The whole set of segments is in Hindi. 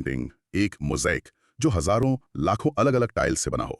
पेंटिंग, एक मोज़ेक जो हजारों लाखों अलग अलग टाइल्स से बना हो।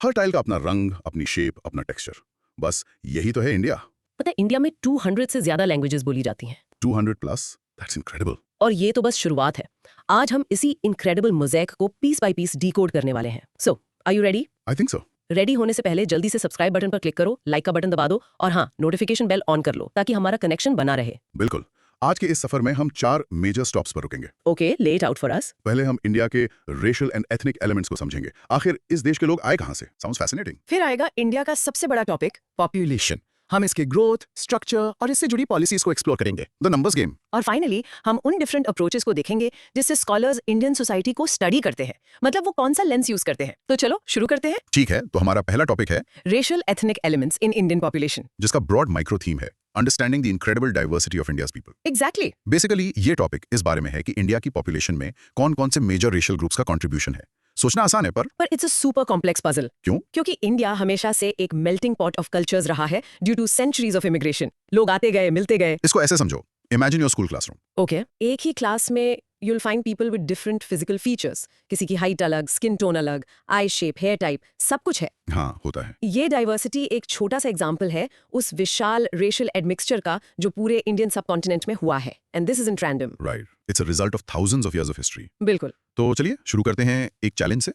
हर टाइल का अपना रंग, अपनी शेप, अपना टेक्सचर। बस यही तो है इंडिया। पता है इंडिया में 200 से ज्यादा लैंग्वेजेस बोली जाती हैं 200 प्लस, दैट्स इनक्रेडिबल। और ये तो बस शुरुआत है। आज हम इसी इनक्रेडिबल मोज़ेक को पीस बाय पीस डिकोड करने वाले हैं। So are you ready? I think so. Ready होने से पहले जल्दी से सब्सक्राइब बटन पर क्लिक करो, लाइक का बटन दबा दो और हाँ, नोटिफिकेशन बेल ऑन कर लो ताकि हमारा कनेक्शन बना रहे। बिल्कुल। आज के इस सफर में हम 4 मेजर स्टॉप्स पर रुकेंगे। ओके, ले इट आउट फॉर अस। पहले हम इंडिया के रेशियल एंड एथनिक एलिमेंट्स को समझेंगे। आखिर इस देश के लोग आए कहां से? Sounds fascinating. फिर आएगा इंडिया का सबसे बड़ा टॉपिक, पॉपुलेशन। हम इसके ग्रोथ, स्ट्रक्चर और इससे जुड़ी पॉलिसीज को एक्सप्लोर करेंगे। The numbers game. और फाइनली हम उन डिफरेंट अप्रोचेस को देखेंगे जिससे स्कॉलर्स इंडियन सोसाइटी को स्टडी करते हैं, मतलब वो कौन सा लेंस यूज करते हैं। तो चलो शुरू करते हैं। ठीक है, तो हमारा पहला टॉपिक है racial ethnic elements in Indian population. जिसका ब्रॉड माइक्रो थीम है understanding the incredible diversity of India's people. Exactly. Basically ये टॉपिक इस बारे में है कि इंडिया की पॉपुलेशन में कौन कौन से मेजर रेशियल ग्रुप्स का कंट्रीब्यूशन है। सोचना आसान है पर it's a super complex puzzle. क्यों? क्योंकि इंडिया हमेशा से एक मेल्टिंग पॉट ऑफ कल्चर्स रहा है due to centuries of immigration. लोग आते गए, मिलते गए। इसको ऐसे समझो, imagine your school classroom. Okay, एक ही क्लास में you'll find people with different physical features. किसी की हाइट अलग, स्किन टोन अलग, आई शेप, हेयर टाइप, सब कुछ है। हाँ, होता है। ये डाइवर्सिटी एक छोटा सा एग्जाम्पल है उस विशाल रेशियल एडमिक्सचर का जो पूरे इंडियन सबकॉन्टिनेंट में हुआ है। And this isn't random. Right, it's a result of thousands of years of history. बिल्कुल। तो चलिए शुरू करते हैं एक चैलेंज से।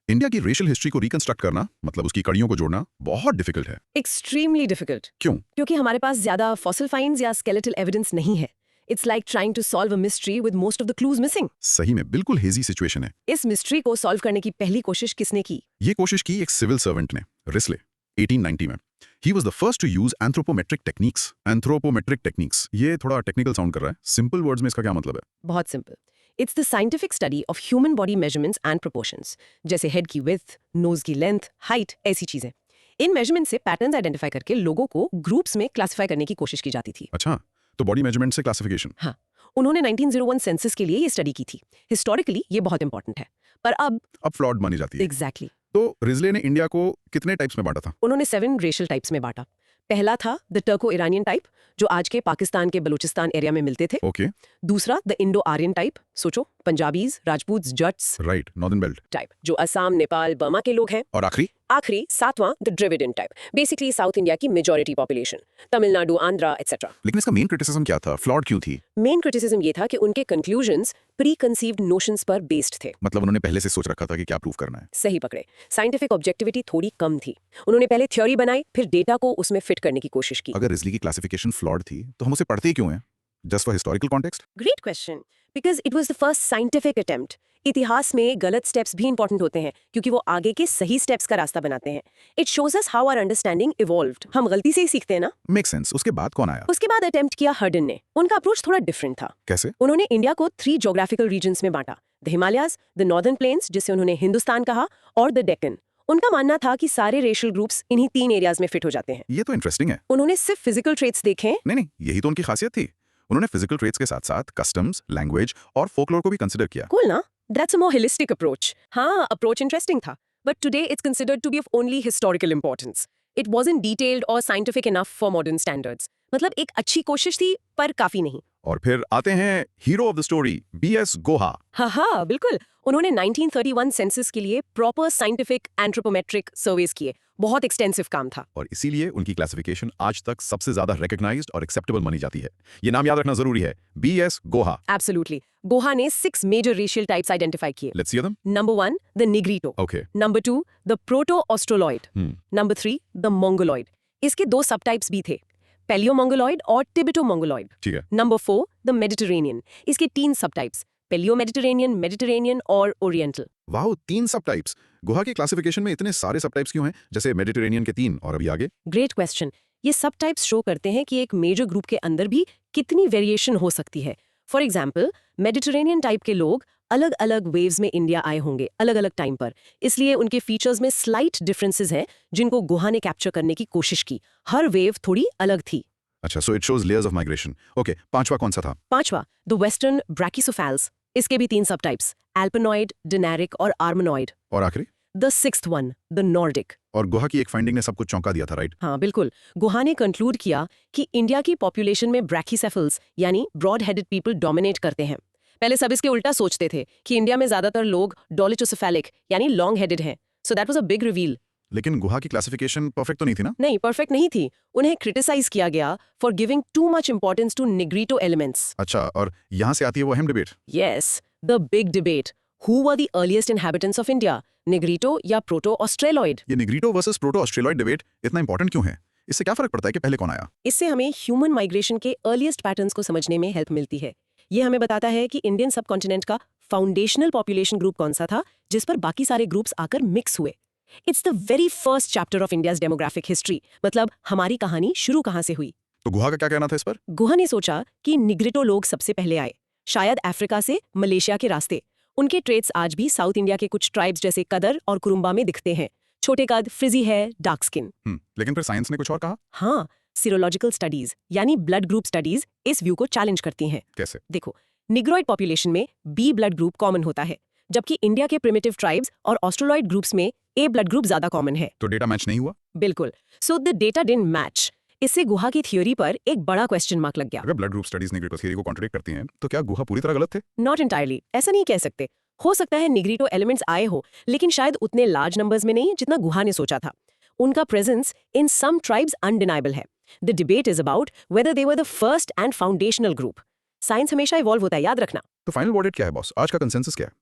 इंडिया की रेशियल हिस्ट्री को रिकंस्ट्रक्ट करना, मतलब उसकी कड़ियों को जोड़ना, बहुत डिफिकल्ट है। Extremely difficult. क्यों? क्योंकि हमारे पास ज्यादा फॉसिल फाइंड्स या स्केलेटल एविडेंस नहीं है। It's like trying to solve a mystery with most of the clues missing. सही में बिल्कुल हेजी सिचुएशन है। इस मिस्ट्री को सॉल्व करने की पहली कोशिश किसने की? ये कोशिश की एक सिविल सर्वेंट ने, रिस्ले, 1890 में। He was the first to use anthropometric techniques. Anthropometric techniques. ये थोड़ा टेक्निकल साउंड कर रहा है। सिंपल वर्ड्स में इसका क्या मतलब है? बहुत simple. It's the scientific study of human body measurements and proportions. जैसे हेड की width, नोज की लेंथ, हाइट, ऐसी चीजें। इन मेजरमेंट से पैटर्न्स आइडेंटिफाई करके लोगों को ग्रुप्स में क्लासिफाई करने की कोशिश की जाती थी। अच्छा, तो बॉडी मेजरमेंट से क्लासिफिकेशन। हाँ, उन्होंने 1901 सेंसस के लिए ये स्टडी की थी। हिस्टोरिकली ये बहुत इंपॉर्टेंट है, पर अब फ्लॉड मानी जाती है। एग्जैक्टली। तो रिजले ने इंडिया को कितने टाइप्स में बांटा था? उन्होंने 7 रेशियल टाइप्स में बांटा। पहला था द टर्को ईरानियन टाइप, जो आज के पाकिस्तान के बलूचिस्तान एरिया में मिलते थे। ओके। दूसरा द इंडो आर्यन टाइप, सोचो Punjabis, Rajput, Jats. Right, northern belt type, जो असम, नेपाल, बर्मा के लोग हैं। और आखिरी 7वां the Dravidian type, basically South India की majority population, Tamil Nadu, Andhra etcetera. लेकिन इसका मेन क्रिटिसिज्म क्या था? फ्लॉड क्यों थी? मेन क्रिटिसिज्म ये था कि उनके कंक्लूजन्स प्री कंसीव्ड नोशंस पर बेस्ड थे। मतलब उन्होंने पहले से सोच रखा था कि क्या प्रूव करना है। सही पकड़े। साइंटिफिक ऑब्जेक्टिविटी थोड़ी कम थी। उन्होंने पहले थ्योरी बनाई, फिर डेटा को उसमें फिट करने की कोशिश की। अगर रिजली की क्लासिफिकेशन फ्लॉड थी तो हम उसे पढ़ते ही क्यों हैं? Just for historical context? Great question, because it was the first scientific attempt. इतिहास में गलत स्टेप्स भी इंपॉर्टेंट होते हैं क्योंकि वो आगे के सही स्टेप्स का रास्ता बनाते हैं। It shows us how our understanding evolved. हम गलती से ही सीखते हैं ना। Make sense. उसके बाद कौन आया? उसके बाद अटेम्प्ट किया हर्डन ने। उनका अप्रोच थोड़ा डिफरेंट था। कैसे? उन्होंने इंडिया को 3 ज्योग्राफिकल रीजन्स में बांटा, the Himalayas, the northern plains जिसे उन्होंने हिंदुस्तान कहा, और द डेक्कन। उनका मानना था कि सारे रेशियल ग्रुप्स इन्हीं 3 एरियाज में फिट हो जाते हैं। ये तो इंटरेस्टिंग है। उन्होंने सिर्फ फिजिकल ट्रेट्स देखे। नहीं, यही तो उनकी खासियत थी। उन्होंने फिजिकल ट्रेट्स के साथ-साथ कस्टम्स, लैंग्वेज और फोकलोर को भी कंसीडर किया। कूल ना? That's a more holistic approach. हाँ, approach interesting था. But today it's considered to be of only historical importance. It wasn't detailed or scientific enough for modern standards. मतलब एक अच्छी कोशिश थी, पर काफी नहीं। और फिर आते हैं hero of the story, B S. Guha, बिल्कुल। उन्होंने 1931 सेंसस के लिए प्रॉपर साइंटिफिक एंथ्रोपोमेट्रिक सर्वेस किए। बहुत एक्सटेंसिव काम था। और इसीलिए उनकी क्लासिफिकेशन आज तक सबसे ज्यादा रिकॉग्नाइज्ड और एक्सेप्टेबल मानी जाती है। ये नाम याद रखना जरूरी है, बीएस गोहा। एब्सोल्युटली। गोहा ने 6 मेजर रेशियल टाइप्स आइडेंटिफाई किए। Let's see them. Number 1 the Negrito. Okay. Number 2 the Proto Australoid. Number 3 the Mongoloid. इसके 2 सबटाइप्स भी थे, पैलियो मंगोलॉइड और टिबेटो मंगोलॉइड। ठीक है। Number 4 the Mediterranean. इसके 3 सबटाइप्स, पैलियो मेडिटेरेनियन, मेडिटेरेनियन और ओरिएंटल। Wow, 3 subtypes. गुहा की क्लासिफिकेशन में इतने सारे सबटाइप्स क्यों हैं? जैसे मेडिटेरेनियन के 3 और अभी आगे। Great question. ये सबटाइप्स शो करते हैं कि एक मेजर ग्रुप के अंदर भी कितनी वेरिएशन हो सकती है। फॉर एग्जाम्पल, मेडिटेरेनियन टाइप के लोग अलग अलग वेव्स में इंडिया आए होंगे, अलग अलग टाइम पर। इसलिए उनके फीचर्स में स्लाइट डिफरेंसेस हैं जिनको गुहा ने कैप्चर करने की कोशिश की। हर वेव थोड़ी अलग थी। अच्छा, so it shows layers of migration. Okay, 5वां कौन सा था? 5वां द वेस्टर्न ब्रैकिसोफैल्स। इसके भी 3 सबटाइप्स, एल्पिनॉइड, डिनेरिक और आर्मनॉइड। और आखिरी the 6th one the Nordic. और गुहा की एक फाइंडिंग ने सब कुछ चौंका दिया था, राइट? हाँ, बिल्कुल। गुहा ने कंक्लूड किया कि इंडिया की पॉपुलेशन में ब्रैकिसेफल्स यानी ब्रॉड हेडेड पीपल डोमिनेट करते हैं। पहले सब इसके उल्टा सोचते थे कि इंडिया में ज्यादातर लोग डोलिचोसेफेलिक यानी लॉन्ग हेडेड हैं, so that was a big reveal. लेकिन गुहा की क्लासिफिकेशन परफेक्ट तो नहीं थी ना? नहीं, परफेक्ट नहीं थी। उन्हें क्रिटिसाइज किया गया for giving too much importance to Negrito elements. अच्छा, और यहाँ से आती है वो अहम debate. Yes, the big debate, who were the earliest inhabitants of India, Negrito या प्रोटो ऑस्ट्रेलॉइड? ये Negrito versus Proto Australoid debate इतना इंपॉर्टेंट क्यों है? इससे क्या फर्क पड़ता है कि पहले कौन आया? इससे हमें ह्यूमन माइग्रेशन के अर्लीस्ट पैटर्न्स को समझने में हेल्प मिलती है। ये हमें बताता है कि इंडियन सबकॉन्टिनेंट का फाउंडेशनल पॉपुलेशन ग्रुप कौन सा था जिस पर बाकी सारे ग्रुप्स आकर मिक्स हुए। It's the very first chapter of India's demographic history, मतलब हमारी कहानी शुरू कहाँ से हुई। तो गुहा का क्या कहना था इस पर? गुहा ने सोचा कि निग्रिटो लोग सबसे पहले आए, शायद अफ्रीका से मलेशिया के रास्ते। उनके ट्रेट्स आज भी साउथ इंडिया के कुछ ट्राइब्स जैसे कदर और कुरुम्बा में दिखते हैं। छोटे कद, फ्रिजी है, डार्क स्किन। लेकिन फिर साइंस ने कुछ और कहा। हाँ, सीरोलॉजिकल स्टडीज यानी ब्लड ग्रुप स्टडीज इस व्यू को चैलेंज करती हैं। कैसे? देखो, निग्रोइड पॉपुलेशन में बी ब्लड ग्रुप कॉमन होता है, जबकि इंडिया के प्रिमिटिव ट्राइब्स और ऑस्ट्रेलॉइड ग्रुप्स में ए ब्लड ग्रुप ज्यादा कॉमन है। तो डेटा मैच नहीं हुआ? बिल्कुल, so the data didn't match. इससे गुहा की थ्योरी पर एक बड़ा क्वेश्चन मार्क लग गया। अगर ब्लड ग्रुप स्टडीज निग्रीटो थ्योरी को कॉन्ट्रडिक्ट करती हैं, तो क्या गुहा पूरी तरह गलत थे? नॉट एंटायरली, ऐसा नहीं कह सकते। हो सकता है निग्रीटो एलिमेंट्स आए हो, लेकिन शायद उतने लार्ज नंबर्स में नहीं जितना गुहा ने सोचा था। उनका presence in some tribes undeniable है। The debate is about whether they were the first and foundational group. Science हमेशा इवॉल्व होता है, याद रखना। तो फाइनल वर्डिक्ट क्या है बॉस? आज का कंसेंसस क्या है?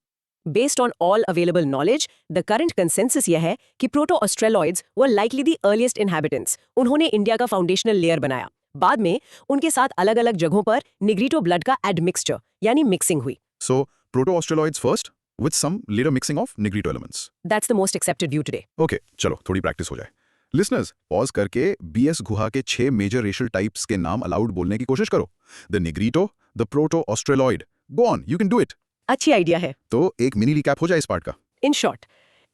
Based on all available knowledge, the current consensus यह है कि proto-australoids were likely the earliest inhabitants. उन्होंने इंडिया का फाउंडेशनल लेयर बनाया। बाद में उनके साथ अलग-अलग जगहों पर निग्रीटो ब्लड का एडमिक्सचर यानी मिक्सिंग हुई। So proto australoids first with some later mixing of nigrito elements. That's the most accepted view today. Okay, चलो थोड़ी प्रैक्टिस हो जाए। लिसनर्स, पॉज करके बीएस गुहा के 6 मेजर रेशियल टाइप्स के नाम अलाउड बोलने की कोशिश करो। The Negrito, the Proto Australoid. Go on, you can do it. अच्छी आइडिया है। तो एक मिनी रिकैप हो जाए इस पार्ट का। इन शॉर्ट,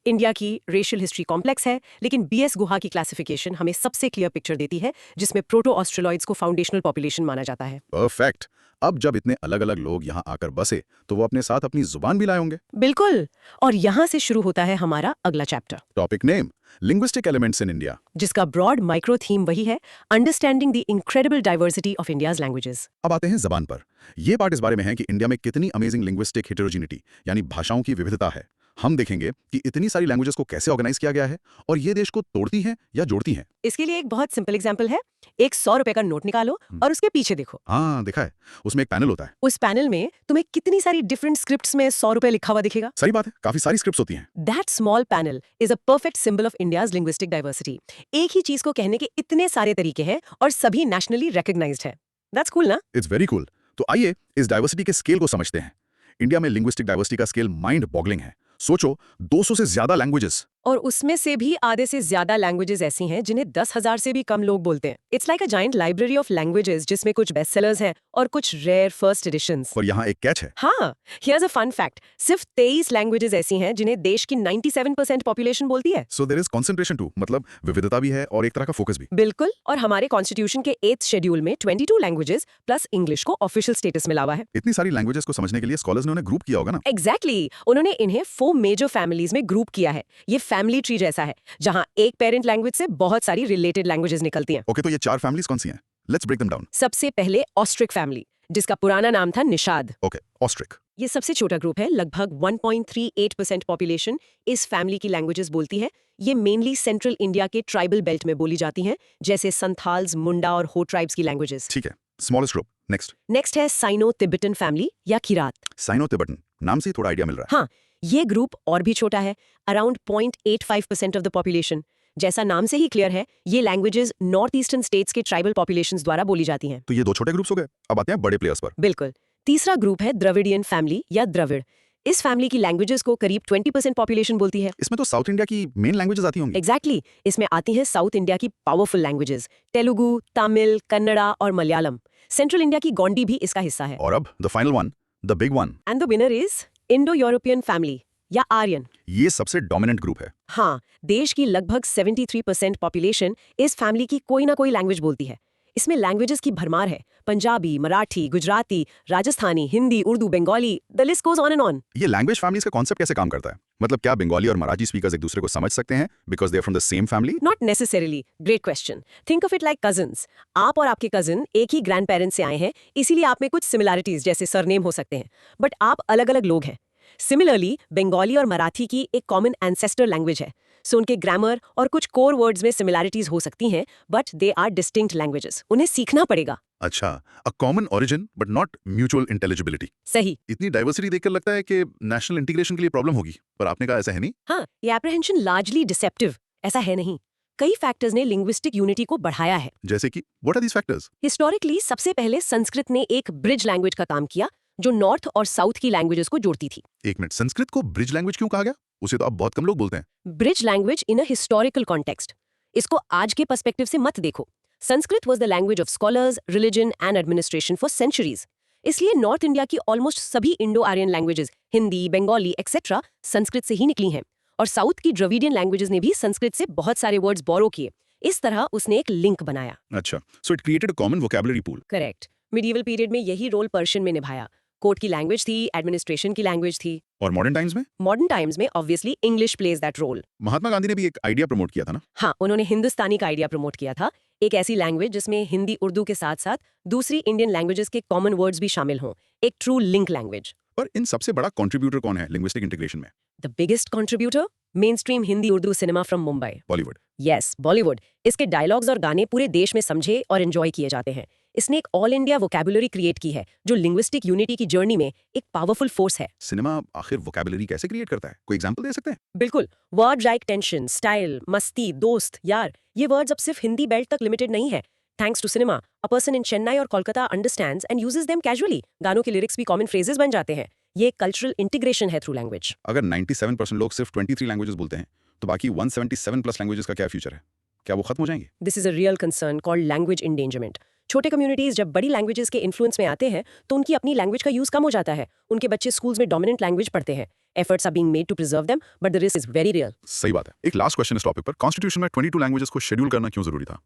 इंडिया की रेशियल हिस्ट्री कॉम्प्लेक्स है, लेकिन बीएस गुहा की क्लासिफिकेशन हमें सबसे क्लियर पिक्चर देती है, जिसमें प्रोटो ऑस्ट्रेलॉइड्स को फाउंडेशनल पॉपुलेशन माना जाता है। परफेक्ट। अब जब इतने अलग अलग लोग यहाँ आकर बसे, तो वो अपने साथ अपनी जुबान भी लाए होंगे। बिल्कुल, और यहाँ से शुरू होता है हमारा अगला chapter, topic name, linguistic elements in India, जिसका ब्रॉड माइक्रो थीम वही है, understanding the incredible diversity of India's languages. अब आते हैं जबान पर। ये पार्ट इस बारे में है कि इंडिया में कितनी अमेजिंग लिंग्विस्टिक हेटेरोजिनिटी यानी भाषाओं की विविधता है। हम देखेंगे कि इतनी सारी लैंग्वेजेस को कैसे ऑर्गेनाइज किया गया है और ये देश को तोड़ती हैं या जोड़ती हैं। इसके लिए एक बहुत सिंपल एग्जांपल है। एक 100 रुपए का नोट निकालो और उसके पीछे देखो। हाँ, देखा है। उसमें एक पैनल होता है। उस पैनल में तुम्हें कितनी सारी डिफरेंट स्क्रिप्ट्स में 100 रुपए लिखा हुआ दिखेगा। सही बात है, काफी सारी स्क्रिप्ट्स होती हैं। That small panel is a perfect symbol of India's linguistic diversity. एक ही चीज को कहने के इतने सारे तरीके हैं और सभी नेशनली रिकॉग्नाइज्ड है। दैट्स कूल ना? It's very cool. तो आइए इस डाइवर्सिटी के स्केल को समझते हैं। इंडिया में लिंग्विस्टिक डाइवर्सिटी का स्केल माइंड बॉगलिंग है। सोचो, 200 से ज्यादा लैंग्वेजेस, और उसमें से भी आधे से ज्यादा लैंग्वेजेस ऐसी हैं जिन्हें 10,000 से भी कम लोग बोलते हैं। It's like a giant library of languages, जिसमें कुछ बेस्ट सेलर्स हैं और कुछ रेयर फर्स्ट एडिशंस। और यहाँ एक कैच है। हाँ, हियर्स अ फन फैक्ट, सिर्फ 23 लैंग्वेजेस ऐसी हैं जिन्हें देश की 97% पॉपुलेशन बोलती है। So there is concentration too, मतलब विविधता भी है और एक तरह का फोकस भी। बिल्कुल, और हमारे कॉन्स्टिट्यूशन के 8th शेड्यूल में 22 लैंग्वेजेस प्लस इंग्लिश को ऑफिशियल स्टेटस मिला हुआ है। इतनी सारी लैंग्वेजेस को समझने के लिए स्कॉलर्स ने उन्हें ग्रुप किया होगा ना? एग्जैक्टली, उन्होंने इन्हें 4 मेजर फैमिलीज में ग्रुप किया है। ये फैमिली ट्री जैसा है, जहां एक पेरेंट लैंग्वेज से बहुत सारी रिलेटेड लैंग्वेजेस निकलती हैं। ओके, तो ये 4 फैमिलीज कौन सी हैं? Let's break them down. सबसे पहले ऑस्ट्रिक फैमिली, जिसका पुराना नाम था निषाद। Okay, Austric. ये सबसे छोटा ग्रुप है, लगभग 1.38% पॉपुलेशन इस फैमिली की लैंग्वेजेस बोलती है। ये मेनली सेंट्रल इंडिया के ट्राइबल बेल्ट में बोली जाती हैं, जैसे संथाल्स, मुंडा और हो ट्राइब्स की लैंग्वेजेस। ठीक है, स्मॉलेस्ट ग्रुप। नेक्स्ट। नेक्स्ट है साइनो तिब्बतन फैमिली या किरात। साइनो तिब्बतन, नाम से ही थोड़ा आइडिया मिल रहा है। हाँ, ये ग्रुप और भी छोटा है, अराउंड 0.85% ऑफ द पॉपुलेशन। जैसा नाम से ही क्लियर है, ये लैंग्वेजेस नॉर्थ ईस्टर्न स्टेट्स के ट्राइबल पॉपुलेशंस द्वारा बोली जाती हैं। तो ये 2 छोटे ग्रुप्स हो गए। अब आते हैं बड़े प्लेयर्स पर। बिल्कुल। तीसरा ग्रुप है द्रविडियन फैमिली या द्रविड़। इस फैमिली की लैंग्वेजेस को करीब 20% पॉपुलेशन बोलती है। इसमें तो साउथ इंडिया की मेन लैंग्वेजेस आती होंगी। एग्जैक्टली, इसमें आती हैं साउथ इंडिया की पावरफुल लैंग्वेजेस, तेलुगु, तमिल, कन्नड़ा और मलयालम। सेंट्रल इंडिया की गोंडी भी इसका हिस्सा है। और अब the final one, the big one. And the winner is Indo European family या आर्यन। ये सबसे डोमिनेंट ग्रुप है। हाँ, देश की लगभग 73% पॉपुलेशन इस फैमिली की कोई ना कोई लैंग्वेज बोलती है। इसमें लैंग्वेजेस की भरमार है। Punjabi, Marathi, Gujarati, Rajasthani, Hindi, Urdu, Bengali, the list goes on and on. ये लैंग्वेज फैमिलीज का कॉन्सेप्ट कैसे काम करता है? मतलब क्या बंगाली और मराठी स्पीकर्स एक दूसरे को समझ सकते हैं because they are from the same family? Not necessarily. Great question. Think of it like cousins. आप और आपके कजिन एक ही ग्रैंड पेरेंट्स से आए हैं, इसीलिए आप में कुछ सिमिलैरिटीज जैसे सरनेम हो सकते हैं, बट आप अलग अलग लोग हैं। सिमिलरली बंगाली और मराठी की एक कॉमन एंसेस्टर लैंग्वेज है, सो उनके ग्रामर और कुछ कोर वर्ड्स में सिमिलैरिटीज हो सकती हैं, but they are distinct languages. उन्हें सीखना पड़ेगा। अच्छा, a common origin but not mutual intelligibility. सही। इतनी डाइवर्सिटी देखकर लगता है कि नेशनल इंटीग्रेशन के लिए प्रॉब्लम होगी, पर आपने कहा ऐसा है नहीं। हाँ, ये एप्रहेंशन लार्जली डिसेप्टिव ऐसा है नहीं। कई फैक्टर्स ने लिंग्विस्टिक यूनिटी को बढ़ाया है। जैसे कि what are these factors? Historically सबसे पहले संस्कृत ने एक ब्रिज लैंग्वेज का काम किया जो नॉर्थ और साउथ की लैंग्वेजेस को जोड़ती थी। एक मिनट, संस्कृत को ब्रिज लैंग्वेज क्यों कहा गया? उसे तो अब बहुत कम लोग बोलते हैं। Bridge language in a historical context. इसको आज के पर्सपेक्टिव से मत देखो। Sanskrit was the language of scholars, religion and administration for centuries. इसलिए नॉर्थ इंडिया की ऑलमोस्ट सभी Indo Aryan languages, Hindi, Bengali etcetera, Sanskrit से ही निकली हैं। और साउथ की द्रविडियन लैंग्वेजेस ने भी संस्कृत से बहुत सारे वर्ड्स बोरो किए। इस तरह उसने एक लिंक बनाया। अच्छा, so it created a common vocabulary pool. Correct. Medieval period में यही रोल पर्शियन में निभाया। कोर्ट की लैंग्वेज थी, एडमिनिस्ट्रेशन की लैंग्वेज थी। और मॉडर्न टाइम्स में? मॉडर्न टाइम्स में obviously English plays that role. Mahatma Gandhi ने भी एक आइडिया प्रमोट किया था ना? हाँ, उन्होंने हिंदुस्तानी का आइडिया प्रमोट किया था, एक ऐसी लैंग्वेज जिसमें हिंदी, उर्दू के साथ साथ दूसरी इंडियन लैंग्वेजेस के कॉमन वर्ड्स भी शामिल हों, एक ट्रू लिंक लैंग्वेज। पर इन सबसे बड़ा कंट्रीब्यूटर कौन है लिंग्विस्टिक इंटीग्रेशन में? The biggest contributor, main stream Hindi Urdu cinema from Mumbai. Bollywood. Yes, Bollywood. इसके डायलॉग्स और गाने पूरे देश में समझे और एंजॉय किए जाते हैं। इसने एक ऑल इंडिया वोकैबुलरी क्रिएट की है जो लिंग्विस्टिक यूनिटी की जर्नी में एक पावरफुल फोर्स है। सिनेमा आखिर वोकैबुलरी कैसे क्रिएट करता है? कोई एग्जांपल दे सकते हैं? बिल्कुल। वर्ड लाइक टेंशन, स्टाइल, मस्ती, दोस्त, यार, ये वर्ड्स अब सिर्फ हिंदी बेल्ट तक लिमिटेड नहीं है। Thanks to cinema, a person in Chennai और Kolkata understands and uses them casually. गानों के लिरिक्स भी कॉमन फ्रेजेस बन जाते हैं। ये कल्चरल इंटीग्रेशन है थ्रू लैंग्वेज। अगर 97% लोग सिर्फ 23 लैंग्वेजेस बोलते हैं, तो बाकी 177 प्लस लैंग्वेजेस का क्या फ्यूचर है? क्या वो खत्म हो जाएंगे? This is a real concern called language endangerment. छोटे कम्युनिटीज जब बड़ी लैंग्वेजेस के इन्फ्लुएंस में आते हैं तो उनकी अपनी लैंग्वेज का यूज कम हो जाता है। उनके बच्चे स्कूल्स में डोमिनेंट लैंग्वेज पढ़ते हैं। Efforts are being made to preserve them, but the risk is very real. सही बात है। एक लास्ट क्वेश्चन इस टॉपिक पर, कॉन्स्टिट्यूशन में 22 लैंग्वेजेस को शेड्यूल करना क्यों जरूरी था?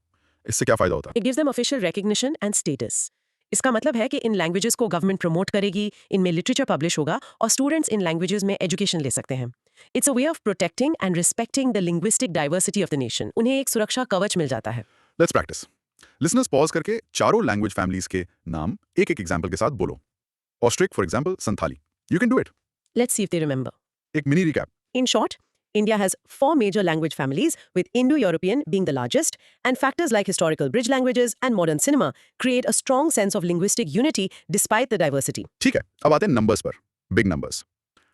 इससे क्या फायदा होता है? It gives them official recognition and status. इसका मतलब है कि इन लैंग्वेजेस को गवर्नमेंट प्रमोट करेगी, इनमें लिटरेचर पब्लिश होगा और स्टूडेंट्स इन लैंग्वेजेस में एजुकेशन ले सकते हैं। It's a way of protecting and respecting the linguistic diversity of the nation. उन्हें एक सुरक्षा कवच मिल जाता है। Let's practice. लिसनर्स पॉज करके चारों लैंग्वेज फैमिलीज के नाम एक एक एग्जांपल के साथ बोलो। Austric for example, Santhali. You can do it. Let's see if they remember. एक mini recap. In short, India has 4 major language families, with Indo-European being the largest, and factors like historical bridge languages and modern cinema create a strong sense of linguistic unity despite the diversity. ठीक है, अब आते हैं नंबर्स पर। Big numbers.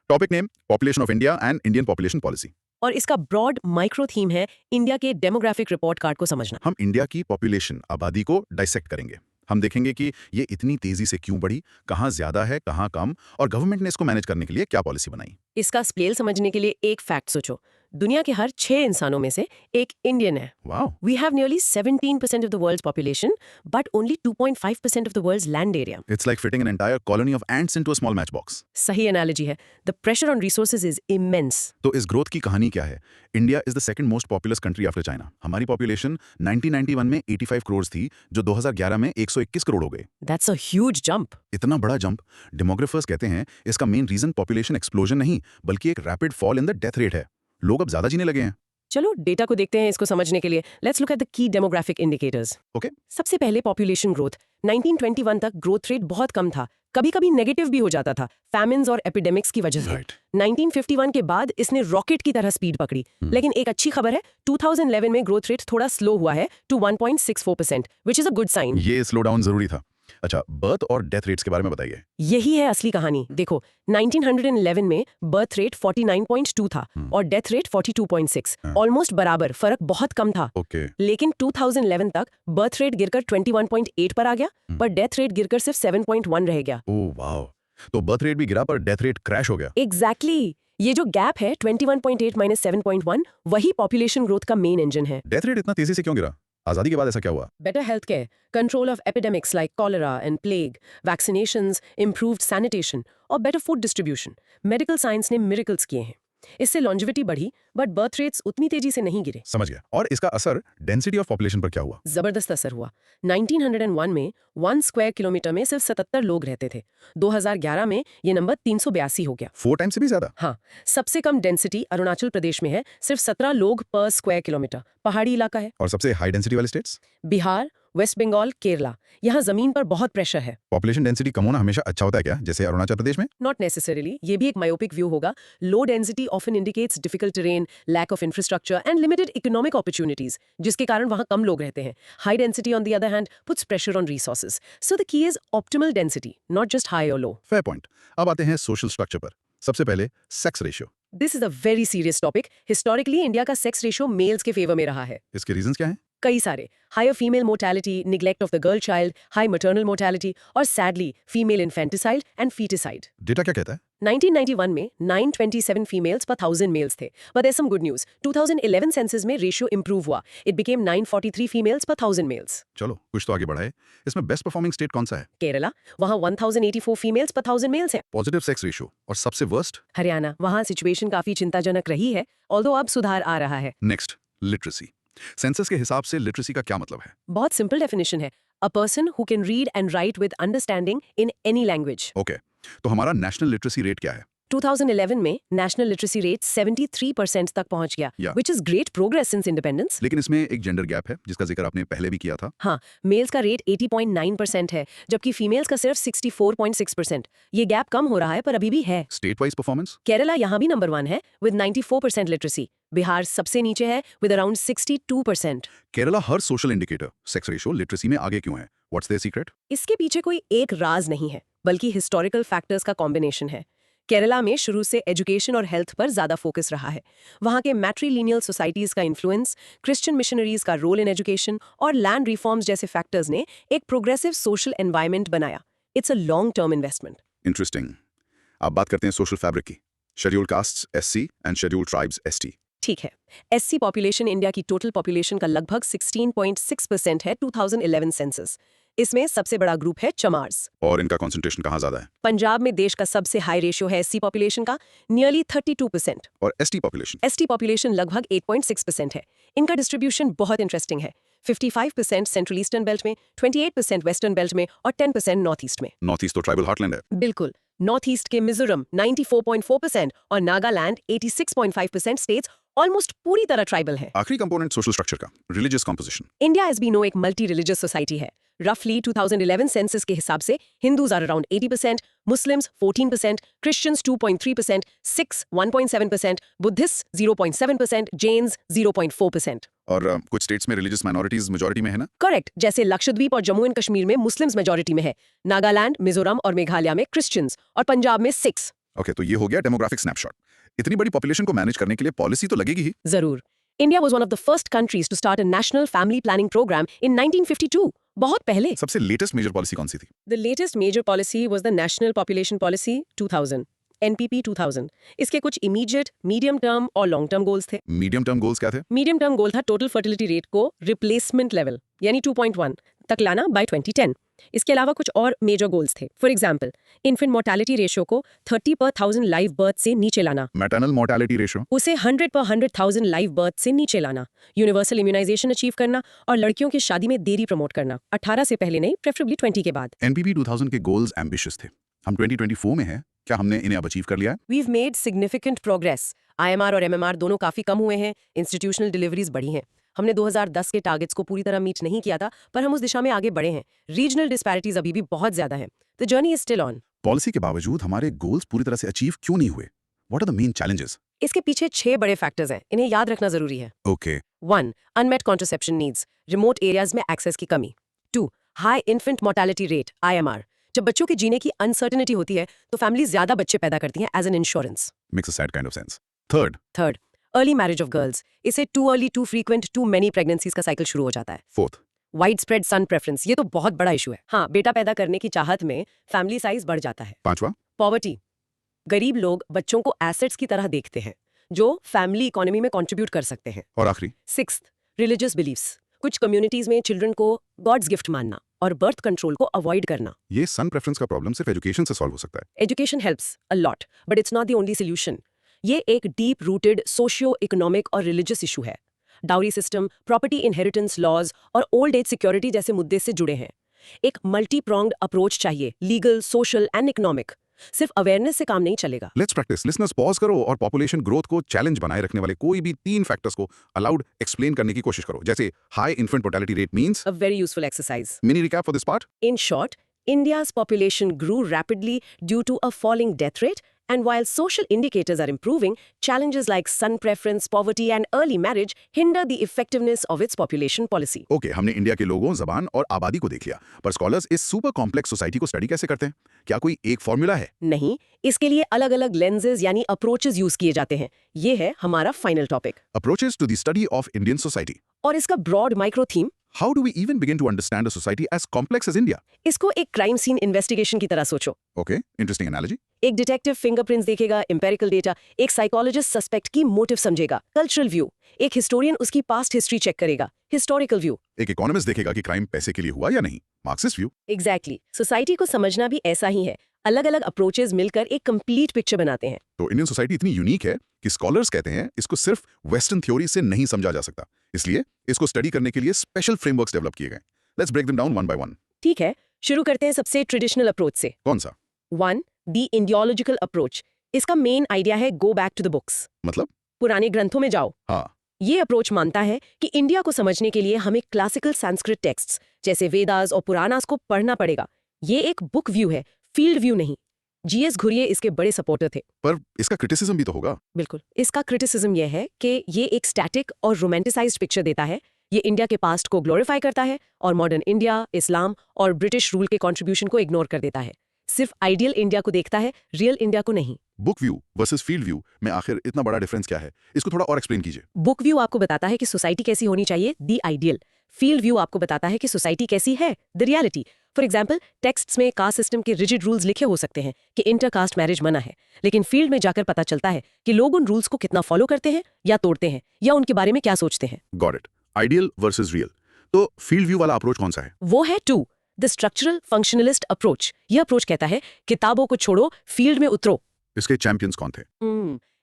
Topic name, population of India and Indian population policy. और इसका ब्रॉड माइक्रो थीम है इंडिया के डेमोग्राफिक रिपोर्ट कार्ड को समझना। हम इंडिया की पॉपुलेशन, आबादी को डाइसेक्ट करेंगे। हम देखेंगे कि ये इतनी तेजी से क्यों बढ़ी, कहाँ ज्यादा है, कहाँ कम, और गवर्नमेंट ने इसको मैनेज करने के लिए क्या पॉलिसी बनाई। इसका स्केल समझने के लिए एक फैक्ट सोचो। दुनिया के हर 6 इंसानों में से एक इंडियन है। Wow. We have nearly 17% of the world's population, but only 2.5% of the world's land area. It's like fitting an entire colony of ants into a small matchbox. सही एनालॉजी है। The pressure on resources is immense. तो इस ग्रोथ की कहानी क्या है? India is the second most populous country after China. हमारी पॉपुलेशन 1991 में 85 करोड़ थी, जो 2011 में 121 करोड़ हो गए। That's a huge jump. इतना बड़ा जंप, डेमोग्राफर्स कहते हैं इसका मेन रीजन पॉपुलेशन एक्सप्लोजन नहीं, बल्कि एक rapid fall in the death rate है। लोग अब ज्यादा जीने लगे हैं। चलो डेटा को देखते हैं इसको समझने के लिए। Let's look at the key demographic indicators. Okay. सबसे पहले पॉपुलेशन ग्रोथ। 1921 तक ग्रोथ रेट बहुत कम था, कभी-कभी नेगेटिव भी हो जाता था, फैमिन्स और एपिडेमिक्स की वजह से। Right. 1951 के बाद इसने रॉकेट की तरह स्पीड पकड़ी। लेकिन एक अच्छी खबर है, 2011 में ग्रोथ रेट थोड़ा स्लो हुआ है to 1.64%, which is a good sign. ये स्लो डाउन जरूरी था। अच्छा, बर्थ और डेथ रेट्स के बारे में बताइए। यही है असली कहानी। देखो, 1911 में बर्थ रेट 49.2 था और डेथ रेट 42.6, ऑलमोस्ट बराबर, फर्क बहुत कम था। ओके। लेकिन 2011 तक बर्थ रेट गिरकर 21.8 पर आ गया, पर डेथ रेट गिरकर सिर्फ 7.1 रह गया। ओह वाओ, तो बर्थ रेट भी गिरा पर डेथ रेट क्रैश हो गया। एग्जैक्टली। ये जो गैप है 21.8 माइनस 7.1, वही पॉपुलेशन ग्रोथ का मेन इंजन है। डेथ रेट इतना तेजी से क्यों गिरा? आजादी के बाद ऐसा क्या हुआ? Better healthcare, control of epidemics like cholera and plague, vaccinations, improved sanitation, और better food distribution. Medical science ने miracles किए हैं। इससे लॉन्जिविटी बढ़ी बट बर्थ रेट्स उतनी तेजी से नहीं गिरे। समझ गया। और इसका असर डेंसिटी ऑफ पॉपुलेशन पर क्या हुआ? जबरदस्त असर हुआ। 1901 में 1 स्क्वायर किलोमीटर में सिर्फ 77 लोग रहते थे। 2011 में ये नंबर 382 हो गया। 4 टाइम्स से भी ज्यादा। हाँ, सबसे कम डेंसिटी अरुणाचल प्रदेश में है, सिर्फ 17 लोग पर स्क्वायर किलोमीटर। पहाड़ी इलाका है। और सबसे हाई डेंसिटी वाले स्टेट्स? बिहार, वेस्ट बंगाल, केरला। यहाँ जमीन पर बहुत प्रेशर है। पॉपुलेशन डेंसिटी कम होना हमेशा अच्छा होता है क्या, जैसे अरुणाचल प्रदेश में? नॉट नेसेसरीली, ये भी एक मायोपिक व्यू होगा। Low density often indicates difficult terrain, lack of infrastructure and limited economic opportunities, जिसके कारण वहाँ कम लोग रहते हैं। High density on the other hand puts pressure on resources. So the key is optimal density, not just high और लो। Fair point. अब आते हैं सोशल स्ट्रक्चर पर। सबसे पहले sex ratio. This is a very serious topic. Historically India का सेक्स रेशियो मेल्स के फेवर में रहा है। इसके रीजंस क्या हैं? कई सारे। Higher female mortality, neglect of the girl child, high maternal mortality और sadly female infanticide and foeticide. Data क्या कहता है? 1991 में 927 फीमेल्स पर 1000 मेल्स थे। But there some good news. 2011 census में रेशियो इंप्रूव हुआ। इट बिकेम 943 फीमेल्स पर 1000 मेल्स। चलो कुछ तो आगे बढ़ा है। इसमें बेस्ट परफॉर्मिंग स्टेट कौन सा है? केरला, वहाँ 1084 फीमेल्स पर 1000 मेल्स हैं। Positive sex ratio. और सबसे वर्स्ट? हरियाणा, वहाँ सिचुएशन काफी चिंताजनक रही है, ऑल्दो अब सुधार आ रहा है। Next, literacy. सेंसस के हिसाब से लिटरेसी का क्या मतलब है? बहुत सिंपल डेफिनेशन है, a person who can read and right with understanding in any language. Okay, तो हमारा नेशनल लिटरेसी रेट क्या है? 2011 में नेशनल लिटरेसी रेट 73% तक पहुंच गया, Yeah. which is great progress since independence. लेकिन इसमें एक जेंडर गैप है जिसका जिक्र आपने पहले भी किया था। हाँ, मेल्स का रेट 80.9% है, जबकि फीमेल्स का सिर्फ 64.6%। ये गैप कम हो रहा है पर अभी भी है। State wise performance? केरला यहाँ भी नंबर 1 है विद 94% लिटरेसी। बिहार सबसे नीचे है विद अराउंड 62%। केरला हर social indicator, sex ratio, literacy में आगे क्यों है? What's their secret? इसके पीछे कोई एक राज नहीं है, बल्कि हिस्टोरिकल फैक्टर्स का कॉम्बिनेशन है। केरला में शुरू से एजुकेशन और हेल्थ पर ज्यादा फोकस रहा है। वहाँ के मैट्रीलिनियल सोसाइटीज का इन्फ्लुएंस, क्रिश्चियन मिशनरीज का रोल इन एजुकेशन और लैंड रिफॉर्म्स जैसे फैक्टर्स ने एक प्रोग्रेसिव सोशल एनवायरनमेंट बनाया। It's a long term investment. Interesting. अब बात करते हैं सोशल फैब्रिक की। Scheduled castes SC and scheduled tribes ST. ठीक है, एससी पॉपुलेशन इंडिया की टोटल पॉपुलेशन का लगभग 16.6% है 2011 सेंसस। इसमें सबसे बड़ा ग्रुप है चमार्स। और इनका कंसंट्रेशन कहाँ ज्यादा है? पंजाब में देश का सबसे हाई रेशियो है एससी पॉपुलेशन का, नियरली 32%। और एसटी पॉपुलेशन? एसटी पॉपुलेशन लगभग 8.6% है। इनका डिस्ट्रीब्यूशन बहुत इंटरेस्टिंग है। 55% सेंट्रल ईस्टर्न बेल्ट में, 28% वेस्टर्न बेल्ट में और 10% नॉर्थ ईस्ट में। नॉर्थ ईस्ट तो ट्राइबल हार्टलैंड है। बिल्कुल। नॉर्थ ईस्ट के मिजोरम 94.4% और नागालैंड 86.5% स्टेट्स ऑलमोस्ट पूरी तरह ट्राइबल है। आखिरी कंपोनेंट सोशल स्ट्रक्चर का, religious composition. India as we know एक मल्टी रिलीजियस सोसाइटी है। रफली 2011 सेंसस के हिसाब से Hindus are around 80%, Muslims 14%, Christians 2.3%, Sikhs 1.7%, Buddhist 0.7%, Jains 0.4%। और कुछ स्टेट्स में रिलीजियस माइनॉरिटीज मेजॉरिटी में है ना? करेक्ट, जैसे लक्षद्वीप और जम्मू एंड कश्मीर में मुस्लिम्स मेजॉरिटी में है, नागालैंड, मिजोरम और मेघालय में क्रिश्चियंस और पंजाब में सिख्स। ओके, तो ये हो गया डेमोग्राफिक स्नैपशॉट। इतनी बड़ी पॉपुलेशन को मैनेज करने के लिए पॉलिसी तो लगेगी ही। जरूर। India was one of the first countries to start a national family planning programme in 1952, बहुत पहले। सबसे लेटेस्ट मेजर पॉलिसी कौन सी थी? The latest major policy was the national population policy 2000, NPP 2000। इसके कुछ इमीडिएट, मीडियम टर्म और लॉन्ग टर्म गोल्स थे। मीडियम टर्म गोल्स क्या थे? मीडियम टर्म गोल था टोटल फर्टिलिटी रेट को रिप्लेसमेंट लेवल यानी 2.1 तक लाना बाय 2010। इसके अलावा कुछ और मेजर गोल्स थे। For example, infant mortality ratio को 30 पर 1000 लाइव बर्थ से नीचे लाना, मैटरनल मोर्टेलिटी रेशियो उसे 100 पर 100,000 लाइव बर्थ से नीचे लाना, यूनिवर्सल इम्यूनाइजेशन अचीव करना और लड़कियों की शादी में देरी प्रमोट करना, 18 से पहले नहीं, प्रेफरेबली 20 के बाद। एनपीपी 2000 के गोल्स एम्बिशियस थे। हम 2024 में हैं, क्या हमने इन्हें अब अचीव कर लिया है? We've made significant progress. IMR और एमएमआर दोनों काफी कम हुए हैं, इंस्टीट्यूशनल डिलीवरीज बढ़ी हैं। हमने 2010 के टारगेट्स को पूरी तरह मीट नहीं किया था, पर हम उस दिशा में आगे बढ़े हैं। रीजनल डिस्पैरिटीज अभी भी बहुत ज्यादा हैं। The journey is still on. Policy के बावजूद हमारे गोल्स पूरी तरह से अचीव क्यों नहीं हुए? What are the main challenges? इसके पीछे 6 बड़े फैक्टर्स हैं, इन्हें याद रखना जरूरी है। Okay. 1. Unmet contraception needs, remote areas में एक्सेस की कमी। 2. High infant mortality rate, IMR. जब बच्चों के जीने की अनसर्टेनिटी होती है तो फैमिली ज्यादा बच्चे पैदा करती हैं as an insurance. Makes a sad kind of sense. Third, early marriage of girls. इसे too early, too frequent, too many pregnancies का साइकिल शुरू हो जाता है। fourth, widespread son preference, ये तो बहुत बड़ा इशू है। हाँ, बेटा पैदा करने की चाहत में फैमिली साइज बढ़ जाता है। पांचवा, पॉवर्टी, गरीब लोग बच्चों को एसेट्स की तरह देखते हैं जो फैमिली इकोनॉमी में कंट्रीब्यूट कर सकते हैं। और आखिरी, 6th, रिलीजियस बिलीफ्स। कुछ कम्युनिटीज में चिल्ड्रन को गॉड्स गिफ्ट मानना और बर्थ कंट्रोल को अवॉइड करना। ये सन प्रेफरेंस का प्रॉब्लम सिर्फ एजुकेशन से सॉल्व हो सकता है। Education helps a lot, but it's not the only solution. ये एक डीप रूटेड सोशियो इकोनॉमिक और रिलीजियस इशू है। Dowry system, property inheritance laws और ओल्ड एज सिक्योरिटी जैसे मुद्दे से जुड़े हैं। एक मल्टी प्रोंग्ड अप्रोच चाहिए, लीगल, सोशल एंड इकोनॉमिक। सिर्फ अवेयरनेस से काम नहीं चलेगा। Let's practice. लिसनर्स पॉज करो और पॉपुलेशन ग्रोथ को चैलेंज बनाए रखने वाले कोई भी 3 फैक्टर्स को अलाउड एक्सप्लेन करने की कोशिश करो, जैसे high infant mortality rate means. A very useful exercise. Mini recap for this part. In short, India's population grew rapidly due to a falling death rate, and while social indicators are improving, challenges like son preference, poverty, and early marriage hinder the effectiveness of its population policy. Okay, हमने इंडिया के लोगों, जबान और आबादी को देख लिया, पर स्कॉलर्स इस सुपर कॉम्प्लेक्स सोसाइटी को स्टडी कैसे करते हैं? क्या कोई एक फॉर्मूला है? नहीं, इसके लिए अलग-अलग lenses यानी approaches यूज किए जाते हैं। ये है हमारा final topic. Approaches to the study of Indian society. और इसका broad micro theme, How do we even begin to understand a society as complex as India? इसको एक क्राइम सीन इन्वेस्टिगेशन की तरह सोचो। Okay, interesting analogy. एक डिटेक्टिव फिंगरप्रिंट्स देखेगा, एम्पेरिकल डेटा, एक साइकोलॉजिस्ट सस्पेक्ट की मोटिव समझेगा, कल्चरल व्यू, एक हिस्टोरियन उसकी पास्ट हिस्ट्री चेक करेगा, हिस्टोरिकल व्यू। एक इकोनॉमिस्ट देखेगा कि क्राइम पैसे के लिए हुआ या नहीं, मार्क्सिस्ट व्यू। एग्जैक्टली। सोसाइटी को समझना भी ऐसा ही है। अलग-अलग अप्रोचेस मिलकर एक कंप्लीट पिक्चर बनाते हैं। तो इंडियन सोसाइटी इतनी यूनिक है कि स्कॉलर्स कहते हैं इसको सिर्फ वेस्टर्न थ्योरी से नहीं समझा जा सकता, इसलिए इसको स्टडी करने के लिए स्पेशल फ्रेमवर्क्स डेवलप किए गए। Let's break them down one by one. ठीक है, शुरू करते हैं सबसे ट्रेडिशनल अप्रोच से। कौन सा? 1. The Indological approach. इसका मेन आइडिया है go back to the books. मतलब? पुराने ग्रंथों में जाओ। हाँ, ये अप्रोच मानता है कि इंडिया को समझने के लिए हमें क्लासिकल संस्कृत टेक्स्ट्स जैसे वेदास और पुराणास को पढ़ना पड़ेगा। ये एक बुक व्यू है, फील्ड व्यू नहीं। जीएस घुरिये इसके बड़े सपोर्टर थे। पर इसका क्रिटिसिज्म भी तो होगा। बिल्कुल। इसका क्रिटिसिज्म यह है कि ये एक स्टैटिक और रोमांटिसाइज्ड पिक्चर देता है। ये इंडिया के पास्ट को ग्लोरीफाई करता है और मॉडर्न इंडिया, इस्लाम और ब्रिटिश रूल के कंट्रीब्यूशन को इग्नोर कर देता है। सिर्फ आइडियल इंडिया को देखता है, रियल इंडिया को नहीं। Book view versus field view में आखिर इतना बड़ा डिफरेंस क्या है? इसको थोड़ा और एक्सप्लेन कीजिए। बुक व्यू आपको बताता है कि सोसाइटी कैसी होनी चाहिए, दी आइडियल। फील्ड व्यू आपको बताता है कि सोसाइटी कैसी है, the reality. For example, texts में कास्ट सिस्टम के रिजिड रूल्स लिखे हो सकते हैं कि इंटरकास्ट मैरिज मना है, लेकिन फील्ड में जाकर पता चलता है कि लोग उन रूल्स को कितना फॉलो करते हैं या तोड़ते हैं, या उनके बारे में क्या सोचते हैं। Got it. Ideal versus real. तो फील्ड व्यू वाला अप्रोच कौन सा है? वो है 2, द स्ट्रक्चरल फंक्शनलिस्ट अप्रोच। यह अप्रोच कहता है किताबों को छोड़ो, फील्ड में उतरो। इसके चैंपियंस कौन थे?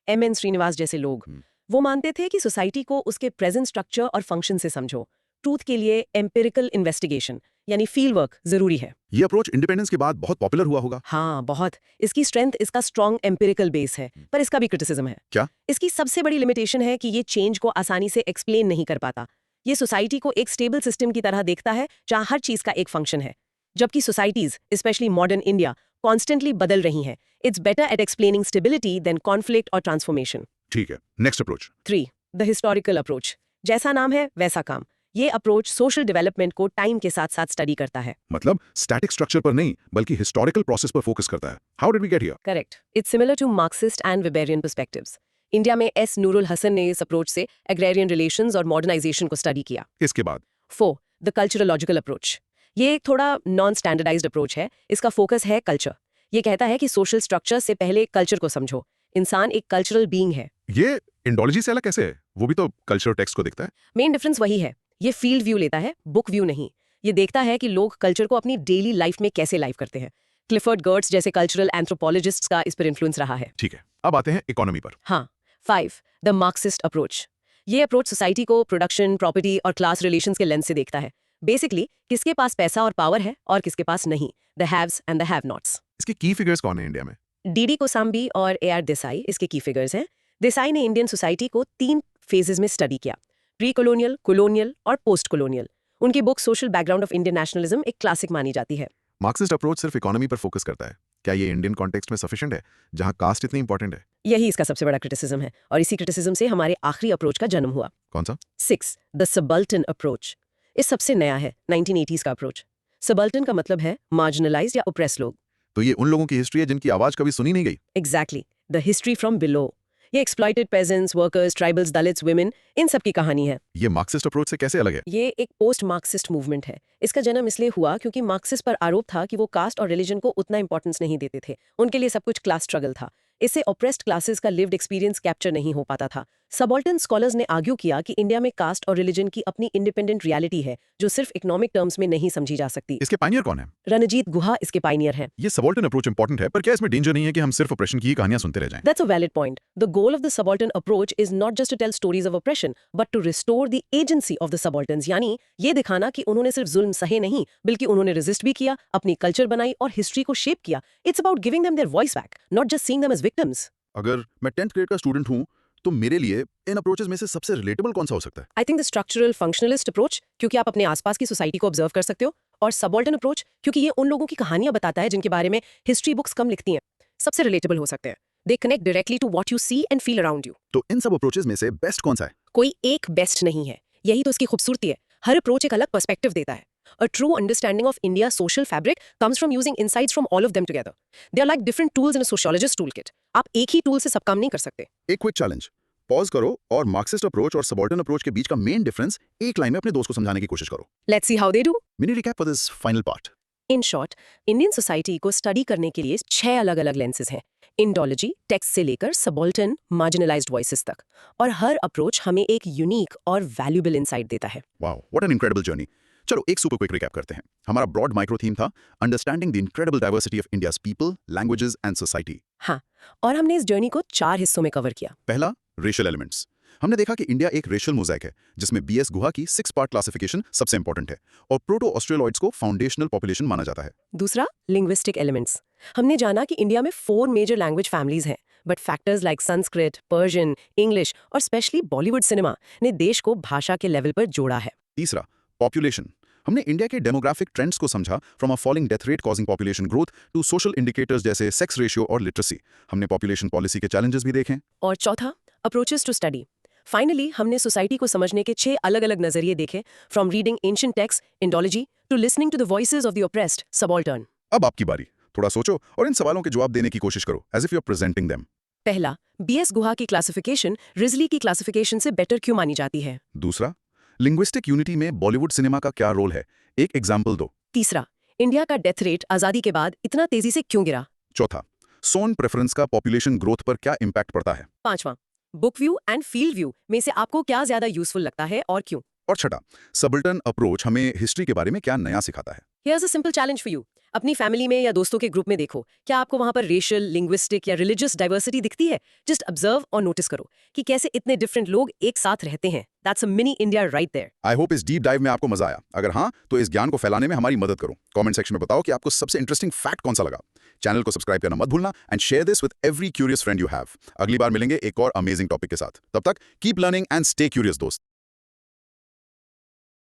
एम.एन. श्रीनिवास जैसे लोग। वो मानते थे कि सोसाइटी को उसके प्रेजेंट स्ट्रक्चर और फंक्शन से समझो। ट्रूथ के लिए एम्पिरिकल इन्वेस्टिगेशन यानी फील्ड वर्क जरूरी है। ये अप्रोच इंडिपेंडेंस के बाद बहुत पॉपुलर हुआ होगा। हाँ, बहुत। इसकी स्ट्रेंथ इसका स्ट्रॉन्ग एम्पिरिकल बेस है, पर इसका भी क्रिटिसिज्म है। क्या? इसकी सबसे बड़ी लिमिटेशन है कि ये चेंज को आसानी से एक्सप्लेन नहीं कर पाता। ये सोसाइटी को एक स्टेबल सिस्टम की तरह देखता है जहाँ हर चीज का एक फंक्शन है, जबकि societies, specially modern India, constantly बदल रही हैं। It's better at explaining stability than conflict और ट्रांसफॉर्मेशन। ठीक है, next approach. 3, the historical approach. जैसा नाम है वैसा काम। ये अप्रोच सोशल डेवलपमेंट को टाइम के साथ साथ स्टडी करता है। मतलब स्टैटिक स्ट्रक्चर पर नहीं, बल्कि हिस्टोरिकल प्रोसेस पर फोकस करता है। How did we get here? Correct. It's similar to Marxist and Weberian perspectives. India में एस नूरुल हसन ने इस अप्रोच से एग्रेरियन रिलेशंस और मॉडर्नाइजेशन को स्टडी किया। इसके बाद 4, द कल्चरलॉजिकल अप्रोच। ये एक थोड़ा नॉन स्टैंडर्डाइज्ड अप्रोच है। इसका फोकस है कल्चर। ये कहता है कि सोशल स्ट्रक्चर से पहले कल्चर को समझो। इंसान एक कल्चरल बीइंग है। ये इंडोलॉजी से अलग कैसे है? वो भी तो कल्चर टेक्स्ट को देखता है। मेन डिफरेंस वही है। ये फील्ड व्यू लेता है, बुक व्यू नहीं। ये देखता है कि लोग कल्चर को अपनी डेली लाइफ में कैसे लाइव करते हैं। क्लिफर्ड गर्ट्स जैसे कल्चरल एंथ्रोपोलॉजिस्ट्स का इस पर इन्फ्लुएंस रहा है। ठीक है, अब आते हैं इकोनॉमी पर। हाँ। 5, द मार्क्सिस्ट अप्रोच। ये अप्रोच सोसाइटी को प्रोडक्शन, प्रॉपर्टी और क्लास रिलेशंस के लेंस से देखता है। बेसिकली किसके पास पैसा और पावर है और किसके पास नहीं, the haves and the have nots. इसके की फिगर्स कौन है इंडिया में? डी.डी. कोसाम्बी और ए.आर. देसाई इसके की फिगर्स हैं। देसाई ने इंडियन सोसाइटी को 3 फेजेस में स्टडी किया, प्री कॉलोनियल, कॉलोनियल और पोस्ट कॉलोनियल। उनकी book social background of Indian nationalism एक क्लासिक मानी जाती है। मार्क्सिस्ट अप्रोच सिर्फ इकोनॉमी पर फोकस करता है। क्या ये इंडियन कॉन्टेक्स्ट में सफिशिएंट है, जहां कास्ट इतनी इंपॉर्टेंट है? यही इसका सबसे बड़ा क्रिटिसिज्म है, और इसी क्रिटिसिज्म से हमारे आखिरी अप्रोच का जन्म हुआ। कौन सा? 6, द सबल्टन अप्रोच। इस सबसे नया है 1980s का अप्रोच। सबल्टन का मतलब है मार्जिनलाइज्ड या ओप्रेस लोग। तो ये उन लोगों की हिस्ट्री है जिनकी आवाज कभी सुनी नहीं गई। Exactly, the history from below. ये exploited peasants, workers, tribals, Dalits, women, इन सब की कहानी है। ये मार्क्सिस्ट अप्रोच से कैसे अलग है? ये एक पोस्ट मार्क्सिस्ट मूवमेंट है। इसका जन्म इसलिए हुआ क्योंकि मार्क्सिस्ट पर आरोप था कि वो कास्ट और रिलीजन को उतना इंपॉर्टेंस नहीं देते थे। उनके लिए सब कुछ क्लास स्ट्रगल था। इससे ऑप्रेस्ड क्लासेस का लिव्ड एक्सपीरियंस कैप्चर नहीं हो पाता था। सबॉल्टन स्कॉलर्स ने आर्ग्यू किया कि इंडिया में कास्ट और रिलीजन की अपनी इंडिपेंडेंट रियलिटी है जो सिर्फ इकोनॉमिक टर्म्स में नहीं समझी जा सकती। इसके पायनियर कौन है? रणजीत गुहा इसके पाइनियर हैं। ये सबाल्टर्न अप्रोच इंपॉर्टेंट है, पर क्या इसमें डेंजर नहीं है कि हम सिर्फ ऑपरेशन की ही कहानियां सुनते रह जाएं? That's a valid point. The goal of the subaltern approach is not just to tell stories of oppression, but to restore the agency of the subalterns. यानी ये दिखाना कि उन्होंने सिर्फ जुल्म सहे नहीं, बल्कि उन्होंने रेजिस्ट भी किया, अपनी कल्चर बनाई और हिस्ट्री को शेप किया. It's about giving them their voice back, not just seeing them as victims. अगर मैं 10th ग्रेड का स्टूडेंट हूं तो मेरे लिए इन अप्रोचेस में से सबसे रिलेटेबल कौन सा हो सकता है? I think the structural functionalist approach, क्योंकि आप अपने आसपास की सोसाइटी को ऑब्जर्व कर सकते हो, और subaltern approach, क्योंकि ये उन लोगों की कहानियां बताता है जिनके बारे में हिस्ट्री बुक्स कम लिखती हैं, सबसे रिलेटेबल हो सकते हैं. They connect directly to what you see and feel around you. तो इन सब अप्रोचेस में से बेस्ट कौन सा है? कोई एक बेस्ट नहीं है, यही तो इसकी खूबसूरती है. हर अप्रोच एक अलग पर्सपेक्टिव देता है. A true understanding of India's social fabric comes from using insights from all of them together. They are like different tools in a sociologist's toolkit. आप एक ही टूल से सब काम नहीं कर सकते. एक क्विक चैलेंज, पॉज करो और मार्क्सिस्ट अप्रोच और सबाल्टर्न अप्रोच के बीच का मेन डिफरेंस एक लाइन में अपने दोस्त को समझाने की कोशिश करो. Let's see how they do. Mini recap for this final part. In short, Indian society को स्टडी करने के लिए 6 अलग-अलग लेंसेज हैं. इंडोलॉजी, टेक्स्ट से लेकर सबाल्टर्न, मार्जिनलाइज्ड वॉइसेस तक. और हर अप्रोच हमें एक यूनिक और वैल्यूएबल इंसाइट देता है. Wow, what an incredible journey. चलो एक सुपर क्विक रिकैप करते हैं. हमारा ब्रॉड माइक्रो थीम था understanding the incredible diversity of India's people, languages and society. हाँ, और हमने इस जर्नी को 4 हिस्सों में कवर किया. पहला, रेशियल एलिमेंट्स. हमने देखा कि इंडिया एक रेशियल मोज़ेक है जिसमें बीएस गुहा की 6 पार्ट क्लासिफिकेशन सबसे इंपॉर्टेंट है और प्रोटो ऑस्ट्रेलॉइड्स को फाउंडेशनल पॉपुलेशन माना जाता है. दूसरा, लिंग्विस्टिक एलिमेंट्स. हमने जाना कि इंडिया में 4 मेजर लैंग्वेज फैमिलीज हैं, but factors like Sanskrit, Persian, English और स्पेशली बॉलीवुड सिनेमा ने देश को भाषा के लेवल पर जोड़ा है. तीसरा, पॉपुलेशन. हमने इंडिया के डेमोग्राफिक ट्रेंड्स को समझा, from a falling death rate causing population growth to social indicators जैसे सेक्स रेशियो और लिटरेसी. हमने पॉपुलेशन पॉलिसी के चैलेंजेस भी देखे. और चौथा, अप्रोचेस टू स्टडी. फाइनली हमने सोसाइटी को समझने के 6 अलग-अलग नजरिए देखे, from reading ancient text, Indology, to listening to the voices of the oppressed, subaltern. अब आपकी बारी. थोड़ा सोचो और इन सवालों के जवाब देने की कोशिश करो, as if you are presenting them. पहला, बीएस गुहा की क्लासिफिकेशन रिजली की क्लासिफिकेशन से बेटर क्यों मानी जाती है? दूसरा, लिंग्विस्टिक यूनिटी में बॉलीवुड सिनेमा का क्या रोल है? एक एग्जाम्पल दो. तीसरा, इंडिया का डेथ रेट आजादी के बाद इतना तेजी से क्यों गिरा? चौथा, सोन प्रेफरेंस का पॉपुलेशन ग्रोथ पर क्या इम्पैक्ट पड़ता है? पांचवा, book view and field view में से आपको क्या ज्यादा यूजफुल लगता है और क्यों? और छठा, सबाल्टर्न अप्रोच हमें हिस्ट्री के बारे में क्या नया सिखाता है? Here's a simple challenge for you. अपनी फैमिली में या दोस्तों के ग्रुप में देखो, क्या आपको वहां पर रेशियल, लिंग्विस्टिक या रिलीजियस डाइवर्सिटी दिखती है? जस्ट ऑब्जर्व और नोटिस करो कि कैसे इतने डिफरेंट लोग एक साथ रहते हैं. That's a mini India right there. I hope इस डीप डाइव में आपको मजा आया. अगर हाँ, तो इस ज्ञान को फैलाने में हमारी मदद करो. कमेंट सेक्शन में बताओ कि आपको सबसे इंटरेस्टिंग फैक्ट कौन सा लगा. चैनल को सब्सक्राइब करना मत भूलना and share this with every curious friend you have. अगली बार मिलेंगे एक और अमेजिंग टॉपिक के साथ. तब तक keep learning and stay curious दोस्त.